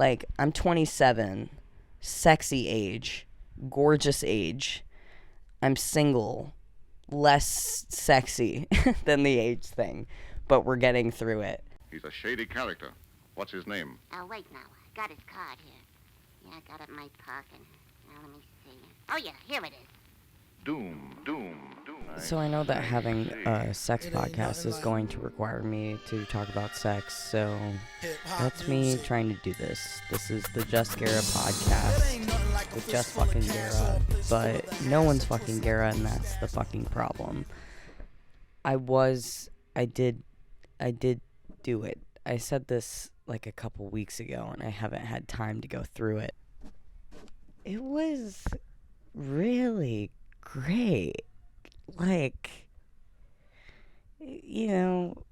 Like, I'm 27, sexy age, gorgeous age. I'm single, less sexy than the age thing, but we're getting through it. He's a shady character. What's his name? Wait now. I got his card here. Yeah, I got it in my pocket. Now, let me see. Oh, yeah, here it is. Doom. So I know that having a sex podcast is going to require me to talk about sex, so that's me trying to do this. This is the Just Gara podcast with Just fucking Gara, but no one's fucking Gara, and that's the fucking problem. I did do it. I said this like a couple weeks ago, and I haven't had time to go through it. It was really great. Like, you know,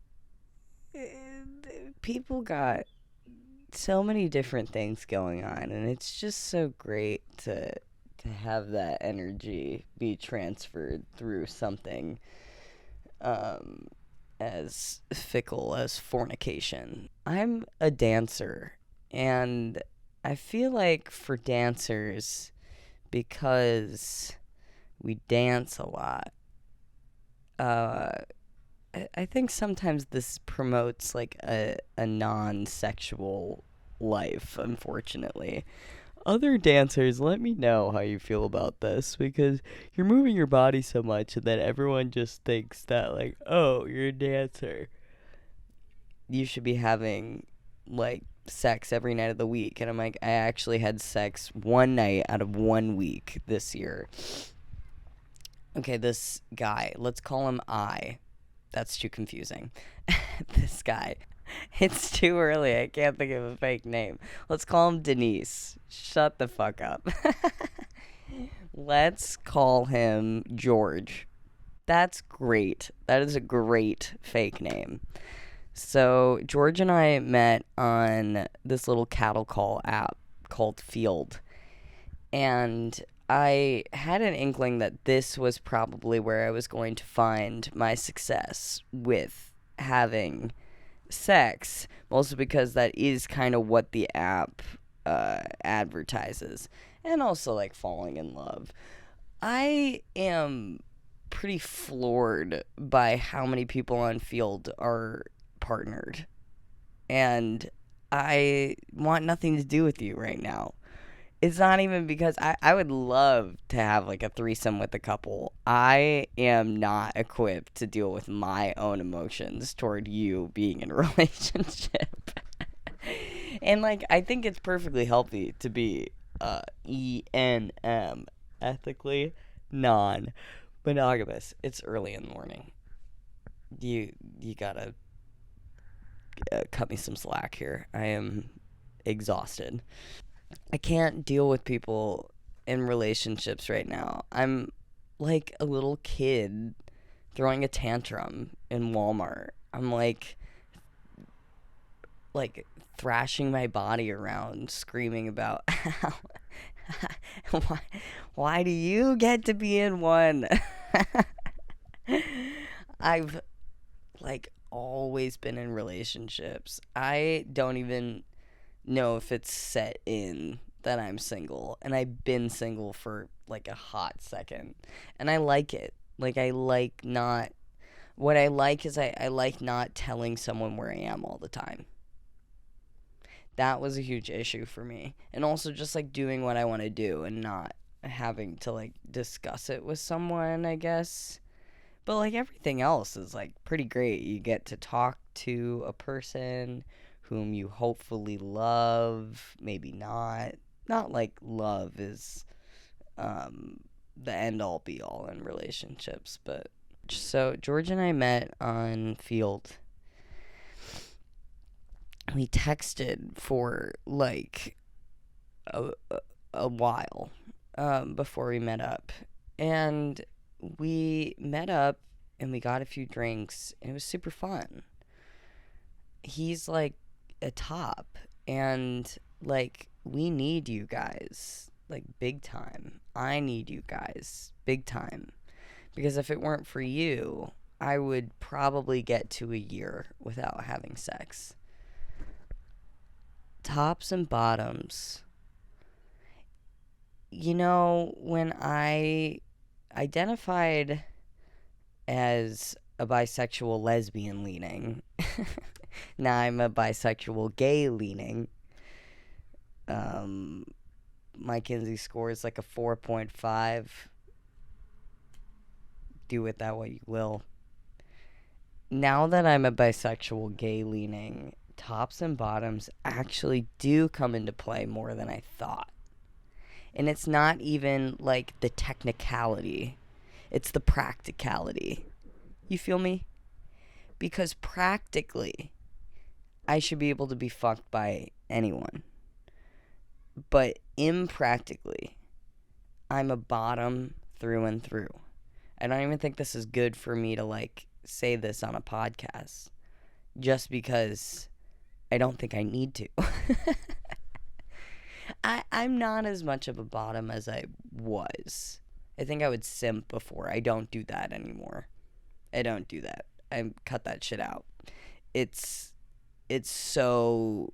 people got so many different things going on, and it's just so great to have that energy be transferred through something as fickle as fornication. I'm a dancer, and I feel like for dancers, because we dance a lot, I think sometimes this promotes like a non-sexual life, unfortunately. Other dancers, let me know how you feel about this, because you're moving your body so much that everyone just thinks that, like, oh, you're a dancer, you should be having like sex every night of the week. And I'm like, I actually had sex one night out of 1 week this year. Okay, this guy, let's call him I. That's too confusing. This guy. It's too early. I can't think of a fake name. Let's call him Denise. Shut the fuck up. Let's call him George. That's great. That is a great fake name. So George and I met on this little cattle call app called Field. And I had an inkling that this was probably where I was going to find my success with having sex, mostly because that is kind of what the app advertises, and also like falling in love. I am pretty floored by how many people on Field are partnered, and I want nothing to do with you right now. It's not even because I would love to have like a threesome with a couple. I am not equipped to deal with my own emotions toward you being in a relationship. And like, I think it's perfectly healthy to be ENM, ethically non-monogamous. It's early in the morning. You gotta cut me some slack here. I am exhausted. I can't deal with people in relationships right now. I'm like a little kid throwing a tantrum in Walmart. I'm like thrashing my body around, screaming about why do you get to be in one? I've like always been in relationships. I don't even know if it's set in that I'm single, and I've been single for like a hot second, and I like it. Like, I like not what I like is I like not telling someone where I am all the time. That was a huge issue for me, and also just like doing what I want to do and not having to like discuss it with someone, I guess. But like everything else is like pretty great. You get to talk to a person whom you hopefully love, maybe not. Not like love is the end all be all in relationships, but so George and I met on Field. We texted for like a while before we met up, and we met up and we got a few drinks, and it was super fun. He's like a top, and like we need you guys like big time. I need you guys big time, because if it weren't for you, I would probably get to a year without having sex. tops and bottoms. You know, when I identified as a bisexual lesbian leaning, now I'm a bisexual gay leaning. My Kinsey score is like a 4.5. Do with that what you will. Now that I'm a bisexual gay leaning, tops and bottoms actually do come into play more than I thought. And it's not even like the technicality, it's the practicality. You feel me? Because practically, I should be able to be fucked by anyone. But impractically, I'm a bottom through and through. I don't even think this is good for me to like say this on a podcast. Just because I don't think I need to. I'm not as much of a bottom as I was. I think I would simp before. I don't do that anymore. I don't do that. I cut that shit out. It's so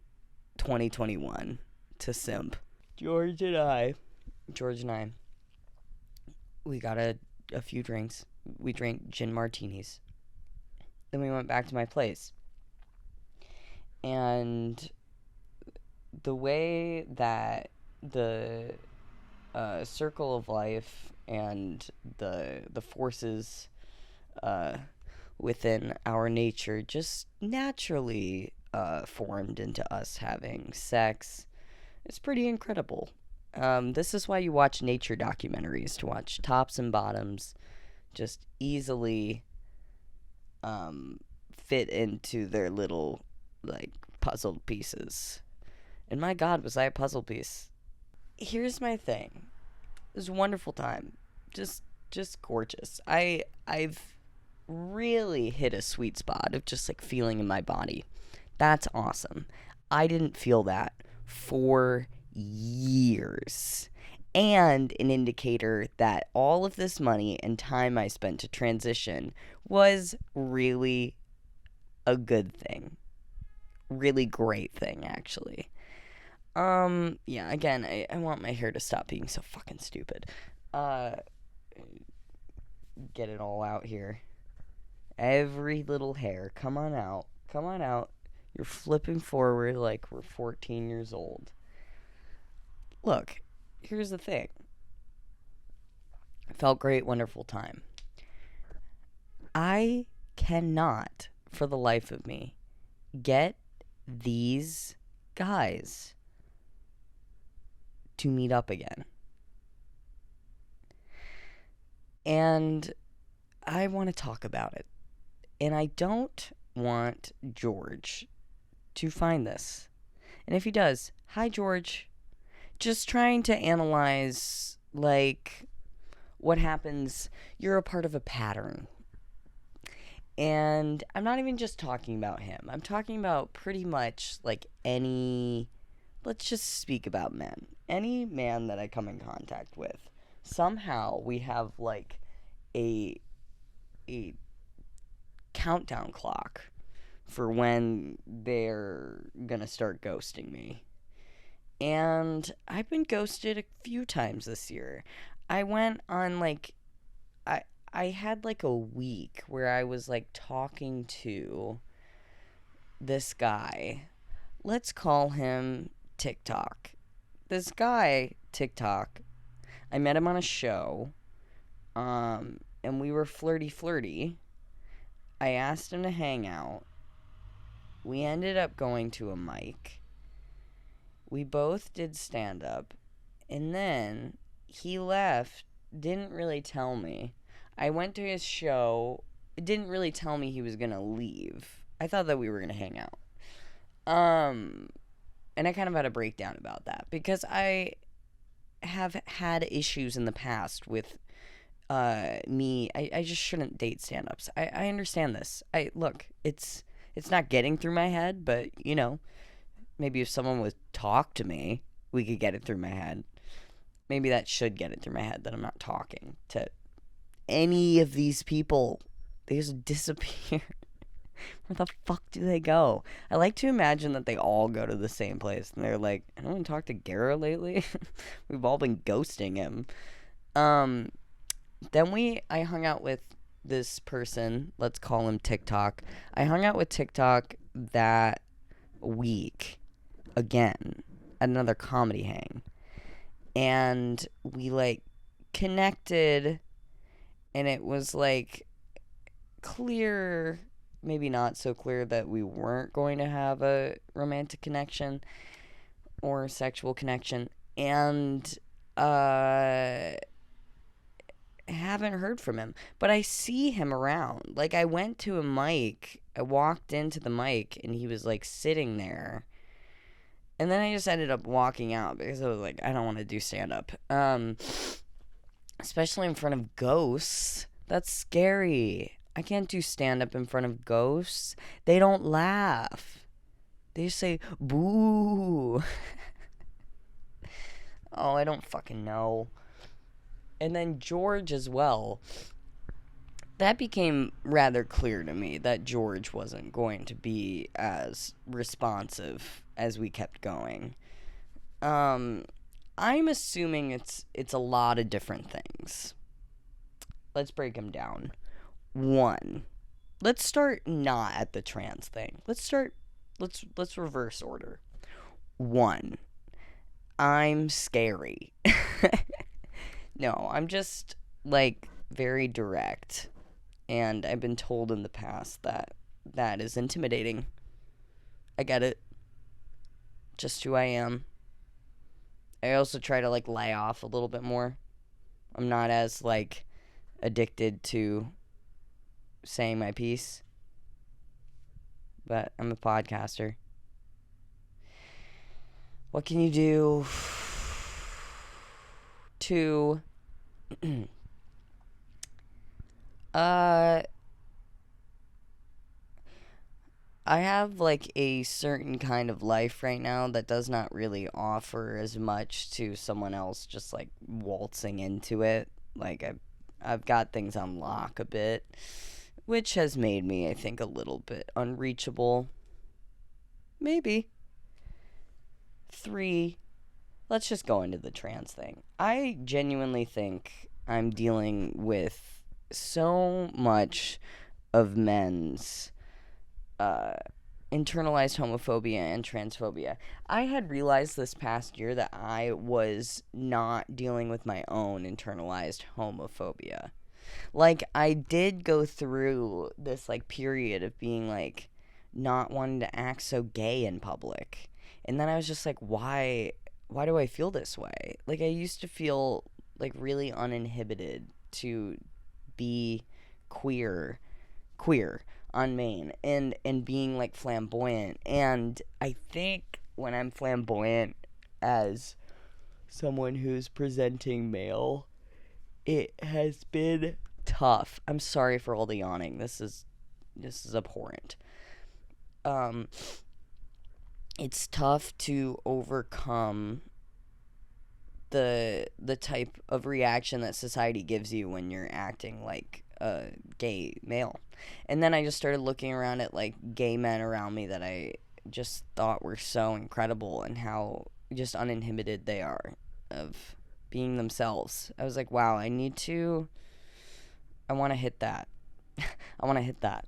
2021 to simp. George and I, we got a few drinks. We drank gin martinis. Then we went back to my place. And the way that the circle of life and the forces within our nature just naturally formed into us having sex. It's pretty incredible. This is why you watch nature documentaries, to watch tops and bottoms just easily fit into their little like puzzle pieces. And my God, was I a puzzle piece. Here's my thing. It was a wonderful time. Just gorgeous. I've really hit a sweet spot of just like feeling in my body. That's awesome. I didn't feel that for years. And an indicator that all of this money and time I spent to transition was really a good thing. Really great thing, actually. Yeah, again, I want my hair to stop being so fucking stupid. Get it all out here. Every little hair, come on out. You're flipping forward like we're 14 years old. Look, here's the thing. Felt great, wonderful time. I cannot, for the life of me, get these guys to meet up again. And I want to talk about it. And I don't want George to find this. And if he does, hi George. Just trying to analyze, like, what happens. You're a part of a pattern. And I'm not even just talking about him. I'm talking about pretty much, like, any... Let's just speak about men. Any man that I come in contact with. Somehow we have, like, a countdown clock for when they're gonna start ghosting me. And I've been ghosted a few times this year. I went on, like... I had, like, a week where I was, like, talking to this guy. Let's call him TikTok. This guy, TikTok, I met him on a show, and we were flirty. I asked him to hang out. We ended up going to a mic. We both did stand-up, and then he left, didn't really tell me. I went to his show, it didn't really tell me he was gonna leave. I thought that we were gonna hang out. And I kind of had a breakdown about that, because I have had issues in the past with me. I just shouldn't date stand-ups. I understand this. Look, it's not getting through my head, but, you know, maybe if someone would talk to me, we could get it through my head. Maybe that should get it through my head, that I'm not talking to any of these people. They just disappear. Where the fuck do they go? I like to imagine that they all go to the same place and they're like, anyone talked to Gara lately? We've all been ghosting him. Then I hung out with this person, let's call him TikTok. I hung out with TikTok that week again at another comedy hang. And we like connected, and it was like clear, maybe not so clear, that we weren't going to have a romantic connection or sexual connection. And haven't heard from him, but I see him around. Like, I went to a mic, I walked into the mic, and he was like sitting there, and then I just ended up walking out because I was like, I don't want to do stand-up, especially in front of ghosts. That's scary. I can't do stand-up in front of ghosts. They don't laugh, they just say boo. Oh, I don't fucking know. And then George as well. That became rather clear to me that George wasn't going to be as responsive as we kept going. I'm assuming it's a lot of different things. Let's break them down. 1, let's start not at the trans thing. Let's reverse order. 1, I'm scary. No, I'm just, like, very direct, and I've been told in the past that that is intimidating. I get it. Just who I am. I also try to, like, lay off a little bit more. I'm not as, like, addicted to saying my piece, but I'm a podcaster. What can you do? 2, I have like a certain kind of life right now that does not really offer as much to someone else just like waltzing into it. Like I've got things on lock a bit, which has made me, I think, a little bit unreachable. Maybe. 3, let's just go into the trans thing. I genuinely think I'm dealing with so much of men's internalized homophobia and transphobia. I had realized this past year that I was not dealing with my own internalized homophobia. Like, I did go through this, like, period of being, like, not wanting to act so gay in public. And then I was just like, why do I feel this way? Like, I used to feel, like, really uninhibited to be queer on Maine and being, like, flamboyant. And I think when I'm flamboyant as someone who's presenting male, it has been tough. I'm sorry for all the yawning. This is abhorrent. It's tough to overcome the type of reaction that society gives you when you're acting like a gay male. And then I just started looking around at, like, gay men around me that I just thought were so incredible and how just uninhibited they are of being themselves. I was like, wow, I want to hit that. I want to hit that.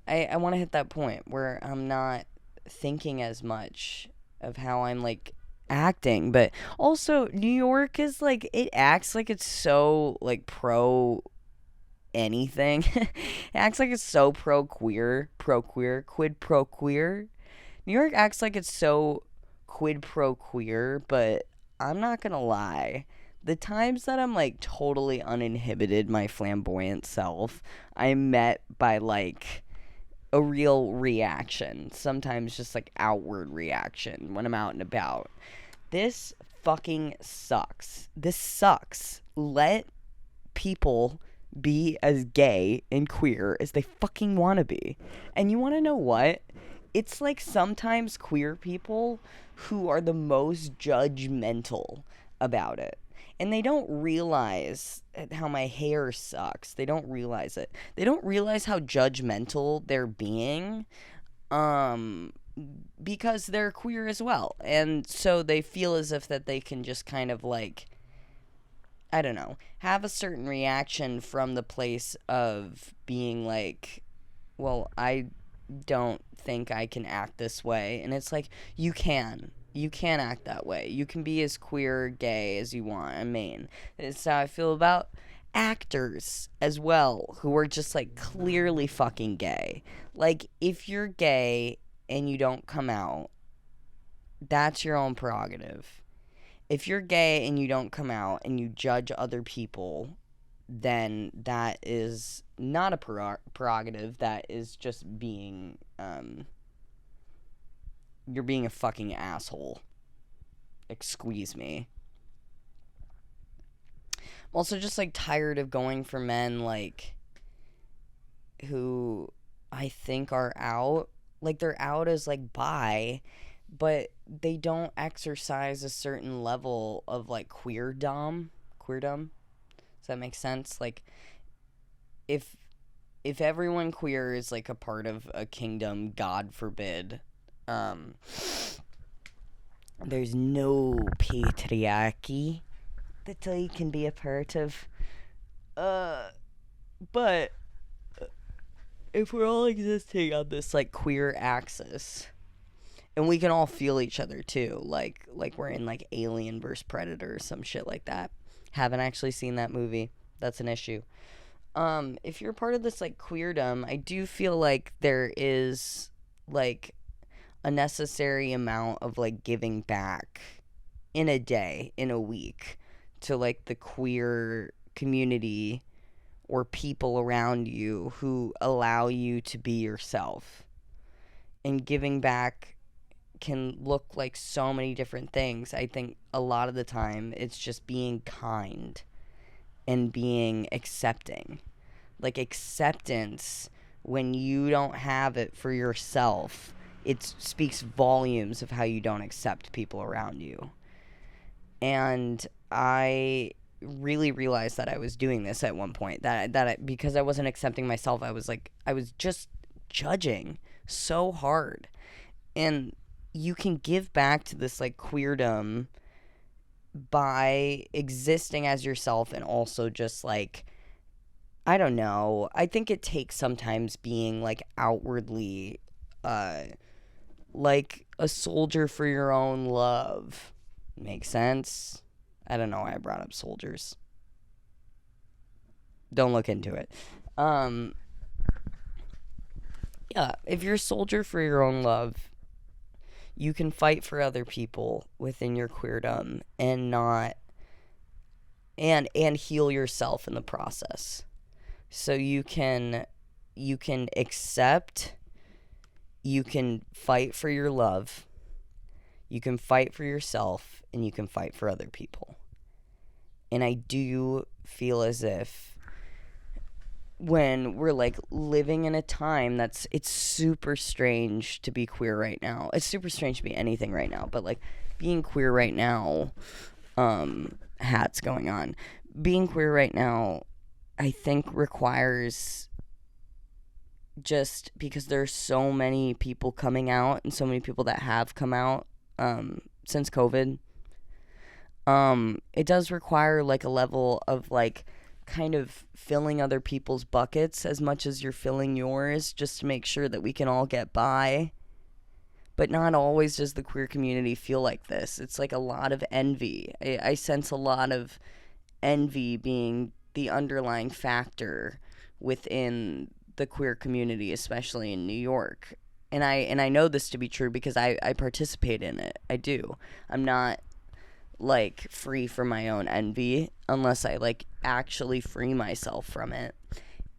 I want to hit that point where I'm not thinking as much of how I'm, like, acting. But also, New York is, like, it acts like it's so, like, pro anything. It acts like it's so pro-queer, quid pro queer. New York acts like it's so quid pro queer, but I'm not gonna lie. The times that I'm, like, totally uninhibited, my flamboyant self, I'm met by, like, a real reaction. Sometimes just, like, outward reaction when I'm out and about. This fucking sucks. This sucks. Let people be as gay and queer as they fucking want to be. And you want to know what? It's like sometimes queer people who are the most judgmental about it. and they don't realize how my hair sucks. They don't realize it. They don't realize how judgmental they're being, because they're queer as well. And so they feel as if that they can just kind of like, I don't know, have a certain reaction from the place of being like, well, I don't think I can act this way. And it's like, you can act that way. You can be as queer, gay as you want. I mean, it's how I feel about actors as well, who are just like clearly fucking gay. Like, if you're gay and you don't come out, that's your own prerogative. If you're gay and you don't come out and you judge other people, then that is not a prerogative. That is just being, you're being a fucking asshole. Excuse me. I'm also just, like, tired of going for men, like, who I think are out. Like, they're out as, like, bi, but they don't exercise a certain level of, like, queerdom. Does that make sense? Like, if everyone queer is, like, a part of a kingdom, God forbid, there's no patriarchy that I can be a part of. But if we're all existing on this, like, queer axis, and we can all feel each other too, like we're in, like, Alien vs. Predator or some shit like that. Haven't actually seen that movie. That's an issue. If you're part of this, like, queerdom, I do feel like there is, like, a necessary amount of, like, giving back in a day, in a week, to, like, the queer community or people around you who allow you to be yourself. And giving back can look like so many different things. I think a lot of the time it's just being kind and being accepting. Like, acceptance, when you don't have it for yourself, it speaks volumes of how you don't accept people around you. And I really realized that I was doing this at one point, because I wasn't accepting myself, I was just judging so hard. And you can give back to this, like, queerdom by existing as yourself, and also just, like, I don't know, I think it takes sometimes being, like, outwardly like a soldier for your own love. Makes sense? I don't know why I brought up soldiers. Don't look into it. Yeah, if you're a soldier for your own love, you can fight for other people within your queerdom and not and heal yourself in the process. So you can accept, you can fight for your love, you can fight for yourself, and you can fight for other people. And I do feel as if when we're, like, living in a time it's super strange to be queer right now. It's super strange to be anything right now, but, like, being queer right now, hats going on. Being queer right now, I think, requires, just because there's so many people coming out and so many people that have come out since COVID, it does require, like, a level of, like, kind of filling other people's buckets as much as you're filling yours, just to make sure that we can all get by. But not always does the queer community feel like this. It's, like, a lot of envy. I sense a lot of envy being the underlying factor within the queer community, especially in New York. And I know this to be true because I participate in it. I do. I'm not, like, free from my own envy unless I, like, actually free myself from it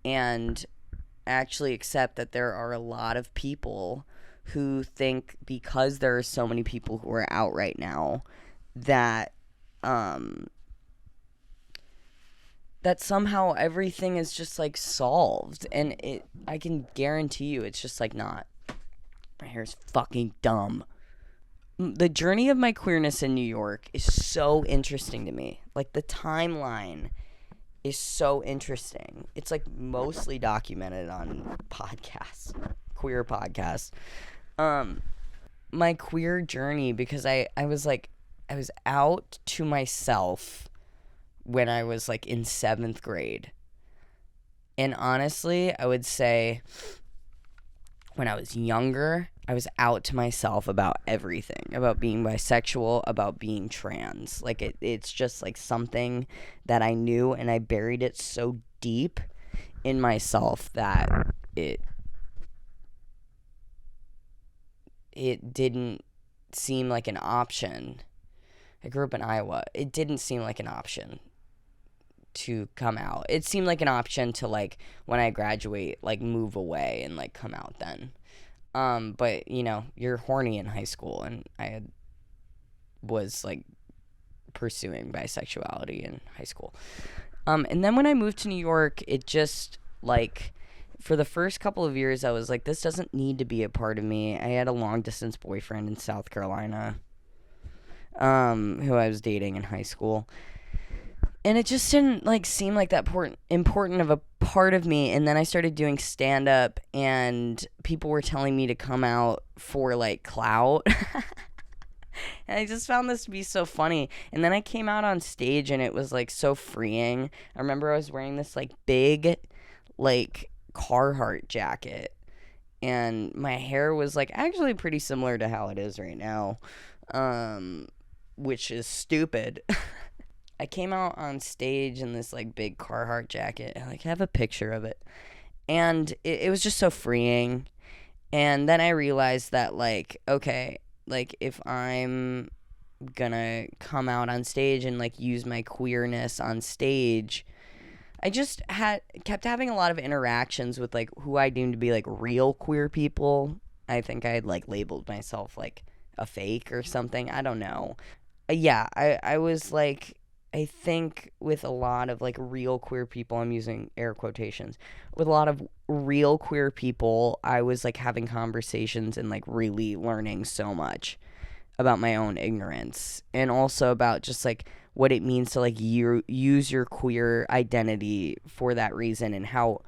and actually accept that there are a lot of people who think, because there are so many people who are out right now, that that somehow everything is just, like, solved. And I can guarantee you it's just, like, not. My hair's fucking dumb. The journey of my queerness in New York is so interesting to me. Like, the timeline is so interesting. It's, like, mostly documented on podcasts, queer podcasts. My queer journey, because I was out to myself when I was, like, in 7th grade. And honestly, I would say when I was younger, I was out to myself about everything, about being bisexual, about being trans. Like, it's just, like, something that I knew, and I buried it so deep in myself that it didn't seem like an option. I grew up in Iowa. It didn't seem like an option to come out. It seemed like an option to, like, when I graduate, like, move away and, like, come out then. But, you know, you're horny in high school, and I was, like, pursuing bisexuality in high school. And then when I moved to New York, it just, like, for the first couple of years, I was like, this doesn't need to be a part of me. I had a long-distance boyfriend in South Carolina, who I was dating in high school. And it just didn't, like, seem like that important of a part of me. And then I started doing stand-up, and people were telling me to come out for, like, clout. And I just found this to be so funny. And then I came out on stage, and it was, like, so freeing. I remember I was wearing this, like, big, like, Carhartt jacket. And my hair was, like, actually pretty similar to how it is right now. Which is stupid. I came out on stage in this, like, big Carhartt jacket. I, like, have a picture of it. And it was just so freeing. And then I realized that, like, okay, like, if I'm gonna come out on stage and, like, use my queerness on stage, I just kept having a lot of interactions with, like, who I deemed to be, like, real queer people. I think I had, like, labeled myself, like, a fake or something. I don't know. Yeah, I was, like, I think with a lot of, like, real queer people, I'm using air quotations, with a lot of real queer people, I was, like, having conversations and, like, really learning so much about my own ignorance, and also about just, like, what it means to, like, use your queer identity for that reason, and how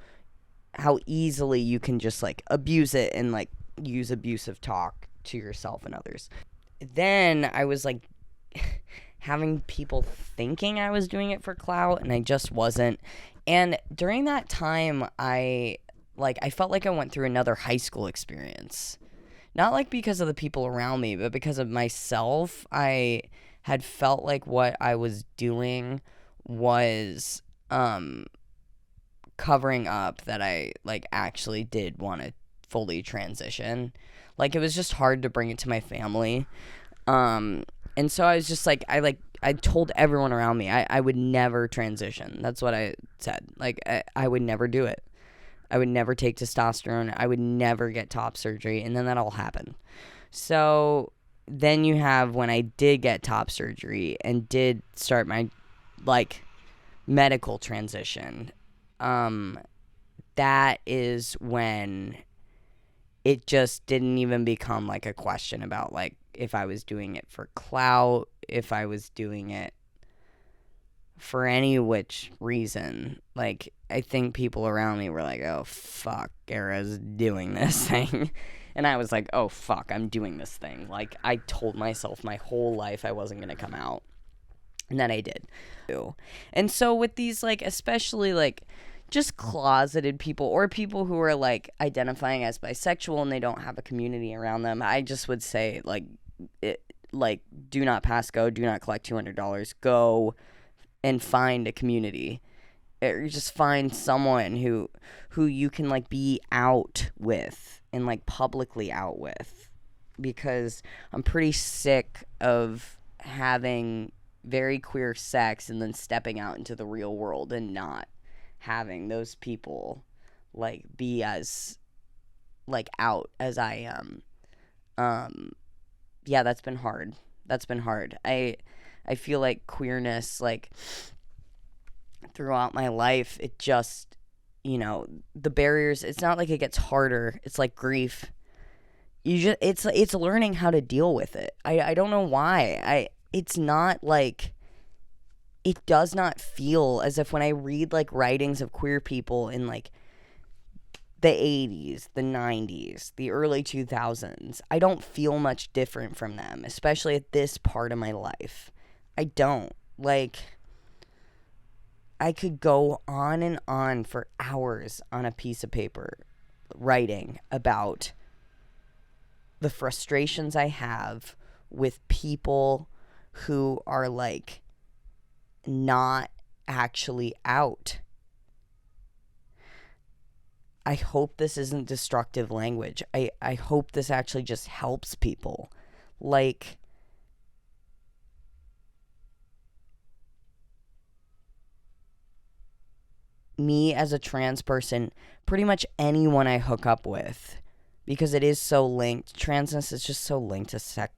easily you can just, like, abuse it and, like, use abusive talk to yourself and others. Then I was, like, having people thinking I was doing it for clout, and I just wasn't. And during that time, I felt like I went through another high school experience. Not, like, because of the people around me, but because of myself. I had felt like what I was doing was covering up that I, like, actually did want to fully transition. Like, it was just hard to bring it to my family. And so I was just, like, I told everyone around me I would never transition. That's what I said. Like, I would never do it. I would never take testosterone. I would never get top surgery. And then that all happened. So then you have when I did get top surgery and did start my, like, medical transition. That is when it just didn't even become, like, a question about, like, if I was doing it for clout, if I was doing it for any which reason. Like, I think people around me were like, oh, fuck, Gara's doing this thing. And I was like, oh, fuck, I'm doing this thing. Like, I told myself my whole life I wasn't going to come out. And then I did. And so with these, like, especially, like, just closeted people or people who are, like, identifying as bisexual and they don't have a community around them, I just would say, like, do not pass go, do not collect $200, go and find a community, or just find someone who you can, like, be out with and, like, publicly out with, because I'm pretty sick of having very queer sex and then stepping out into the real world and not having those people, like, be as, like, out as I am. Yeah, that's been hard. I feel like queerness, like, throughout my life, it just, you know, the barriers, it's not like it gets harder. It's like grief. It's learning how to deal with it. I don't know why. It's not like it does not feel as if when I read like writings of queer people in like the 80s, the 90s, the early 2000s, I don't feel much different from them, especially at this part of my life. I don't. Like, I could go on and on for hours on a piece of paper writing about the frustrations I have with people who are like not actually out. I hope this isn't destructive language. I hope this actually just helps people. Like, me as a trans person, pretty much anyone I hook up with, because it is so linked. Transness is just so linked to sex.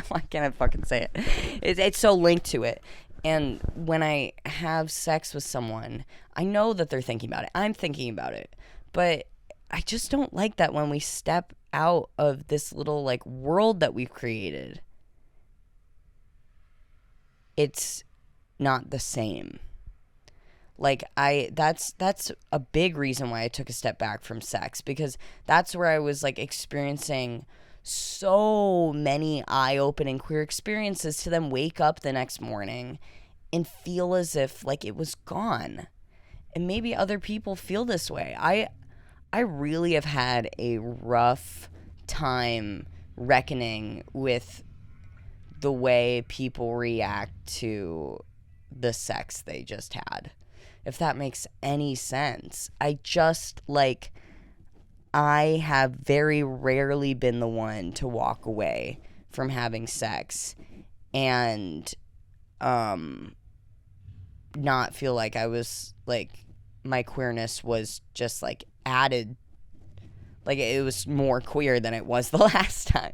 Why can't I fucking say it? It's so linked to it. And when I have sex with someone, I know that they're thinking about it. I'm thinking about it. But I just don't like that when we step out of this little like world that we've created. It's not the same. Like that's a big reason why I took a step back from sex, because that's where I was like experiencing so many eye-opening queer experiences to then wake up the next morning and feel as if like it was gone. And maybe other people feel this way. I really have had a rough time reckoning with the way people react to the sex they just had. If that makes any sense. I have very rarely been the one to walk away from having sex and not feel like I was like my queerness was just like added, like it was more queer than it was the last time.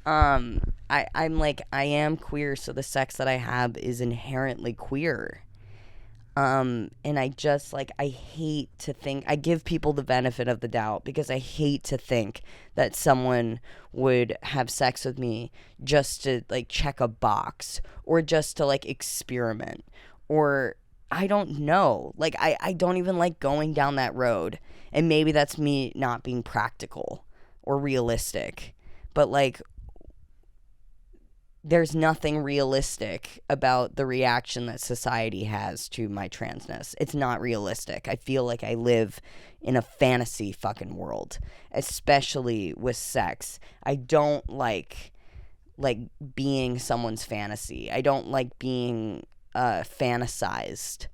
I'm like, I am queer, so the sex that I have is inherently queer. And I just like, I hate to think, I give people the benefit of the doubt because I hate to think that someone would have sex with me just to like check a box or just to like experiment, or I don't know. Like, I don't even like going down that road. And maybe that's me not being practical or realistic, but like, there's nothing realistic about the reaction that society has to my transness. It's not realistic. I feel like I live in a fantasy fucking world, especially with sex. I don't like being someone's fantasy. I don't like being fantasized.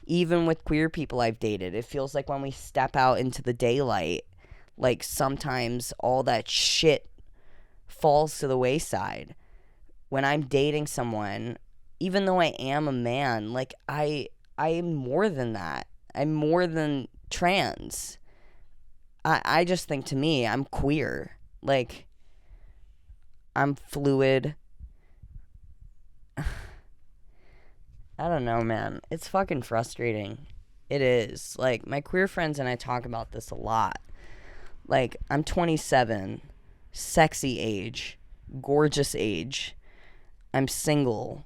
Even with queer people I've dated, it feels like when we step out into the daylight, like sometimes all that shit falls to the wayside. When I'm dating someone, even though I am a man, like I am more than that. I'm more than trans. I just think, to me, I'm queer. Like, I'm fluid. I don't know, man. It's fucking frustrating. It is. Like, my queer friends and I talk about this a lot. Like, I'm 27. Sexy age, gorgeous age. I'm single,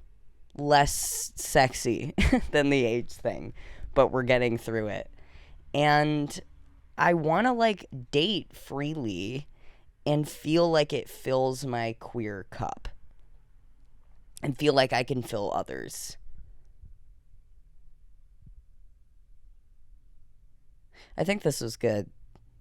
less sexy than the age thing, but we're getting through it. And I want to like date freely and feel like it fills my queer cup and feel like I can fill others. I think this was good.